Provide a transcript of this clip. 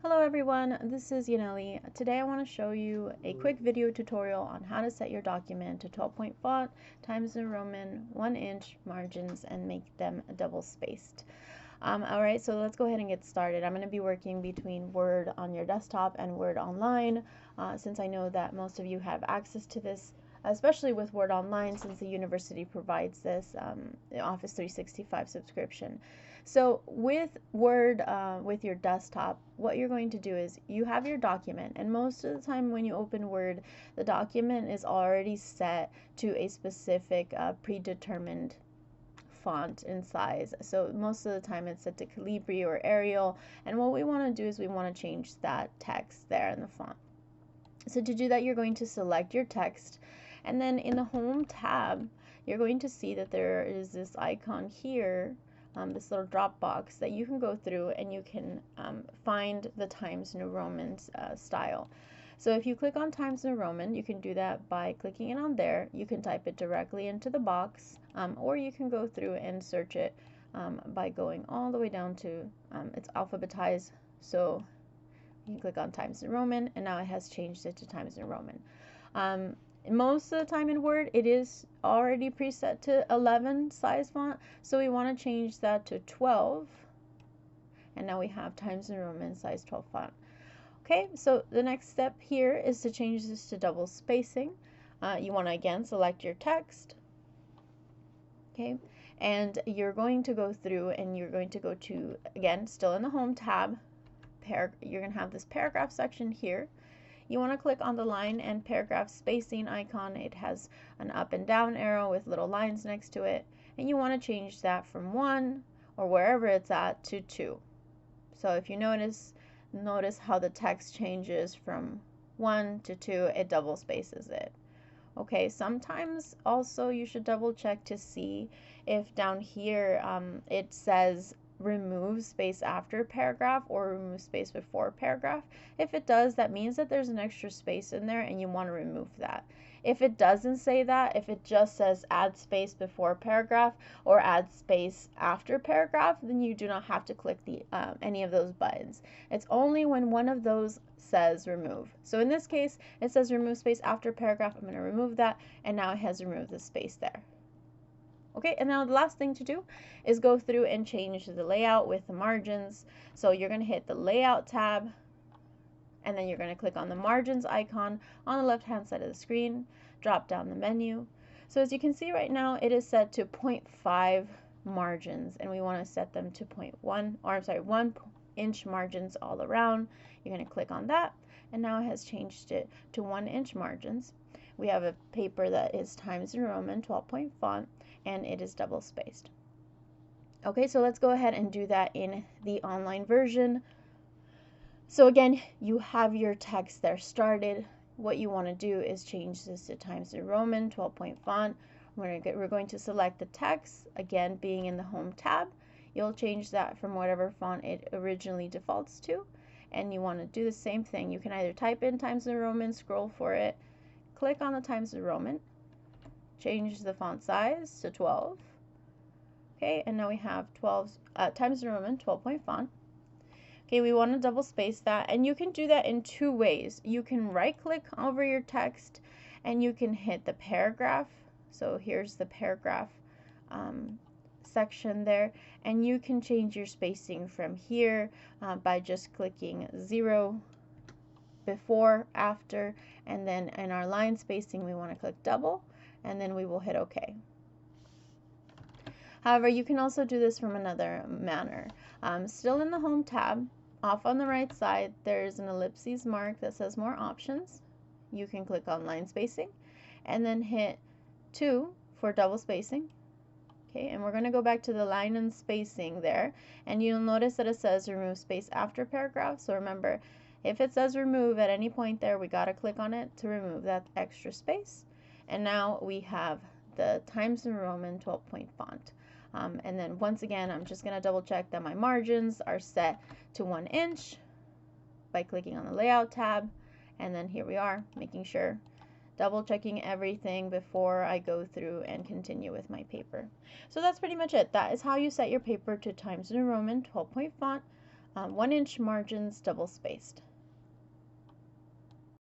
Hello everyone, this is Yaneli. Today I want to show you a quick video tutorial on how to set your document to 12-point font, Times New Roman, 1-inch margins, and make them double spaced. Alright, so let's go ahead and get started. I'm going to be working between Word on your desktop and Word Online, since I know that most of you have access to this, especially with Word Online, since the university provides this Office 365 subscription. So with Word, with your desktop, what you're going to do is you have your document, and most of the time when you open Word, the document is already set to a specific predetermined font and size. So most of the time it's set to Calibri or Arial, and what we want to do is we want to change that text there in the font. So to do that, you're going to select your text, and then in the Home tab, you're going to see that there is this icon here, this little drop box that you can go through and you can find the Times New Roman style. So if you click on Times New Roman, you can do that by clicking it on there. You can type it directly into the box, or you can go through and search it by going all the way down to, it's alphabetized, so you can click on Times New Roman, and now it has changed it to Times New Roman. Most of the time in Word, it is already preset to 11 size font, so we want to change that to 12, and now we have Times New Roman size 12 font. Okay, so the next step here is to change this to double spacing. You want to again select your text, okay, and you're going to go through and you're going to go to, again, still in the Home tab, you're going to have this paragraph section here. You want to click on the line and paragraph spacing icon. It has an up and down arrow with little lines next to it, and you want to change that from 1 or wherever it's at to 2. So if you notice how the text changes from 1 to 2, it double spaces it. Okay, sometimes also you should double check to see if down here it says remove space after paragraph or remove space before paragraph. If it does, that means that there's an extra space in there and you want to remove that. If it doesn't say that, if it just says add space before paragraph or add space after paragraph, then you do not have to click any of those buttons. It's only when one of those says remove. So in this case, it says remove space after paragraph. I'm going to remove that, and now it has removed the space there. Okay, and now the last thing to do is go through and change the layout with the margins. So you're going to hit the Layout tab, and then you're going to click on the Margins icon on the left-hand side of the screen, drop down the menu. So as you can see right now, it is set to 0.5 margins, and we want to set them to 1-inch margins all around. You're going to click on that, and now it has changed it to 1-inch margins. We have a paper that is Times New Roman 12-point font, and it is double spaced. Okay, so let's go ahead and do that in the online version. So again, you have your text there started. What you want to do is change this to Times New Roman 12-point font. We're going to select the text, again being in the Home tab. You'll change that from whatever font it originally defaults to, and you want to do the same thing. You can either type in Times New Roman, scroll for it, click on the Times New Roman, change the font size to 12. Okay, and now we have Times New Roman 12-point font. Okay, we want to double space that, and you can do that in two ways. You can right click over your text and you can hit the paragraph. So here's the paragraph section there, and you can change your spacing from here by just clicking 0 before, after, and then in our line spacing we want to click double, and then we will hit OK. However, you can also do this from another manner. Still in the Home tab, off on the right side, there's an ellipses mark that says More Options. You can click on line spacing and then hit 2 for double spacing. Okay, and we're going to go back to the line and spacing there, and you'll notice that it says remove space after paragraph. So remember, if it says remove at any point there, we got to click on it to remove that extra space. And now we have the Times New Roman 12-point font. And then once again, I'm just going to double check that my margins are set to 1 inch by clicking on the Layout tab. And then here we are, making sure, double checking everything before I go through and continue with my paper. So that's pretty much it. That is how you set your paper to Times New Roman 12-point font. 1 inch margins double spaced.